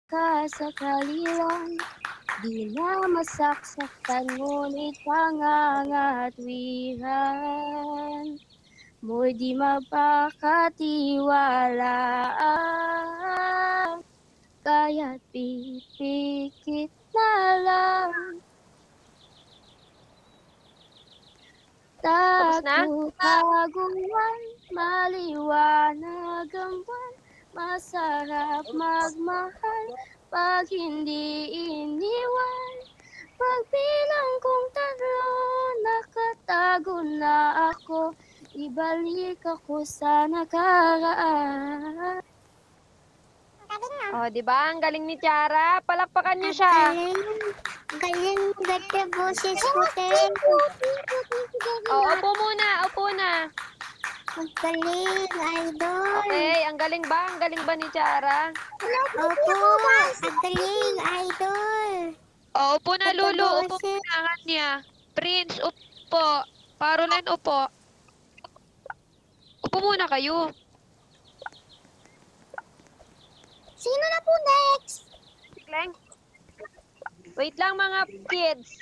ka sa kaliwan, di na masaksakan ngunit pangangatwiran mo'y di mapakatiwalaan, kaya't pipikit na lang. Tapos na? Tagu-taguan, maliwanag ang buwan, masarap magmahal pag hindi iniwan. Pagbilang kong tatlo, nakatago na ako, ibalik ako sa nakaraan. Oh, di ba? Ang galing ni Tiara. Palakpakan niyo siya. Galing ganda boses ko, te. Oh, upo muna. Upo na. Ang galing, idol. Okay, ang galing ba? Ang galing ba ni Tiara? Opo, ang galing, idol. Oh, upo na, Lulu. Upo Boses. muna ang niya. Prince, upo. Caroline, upo. Upo muna kayo. Sino na po next? Kleng. Wait lang mga kids.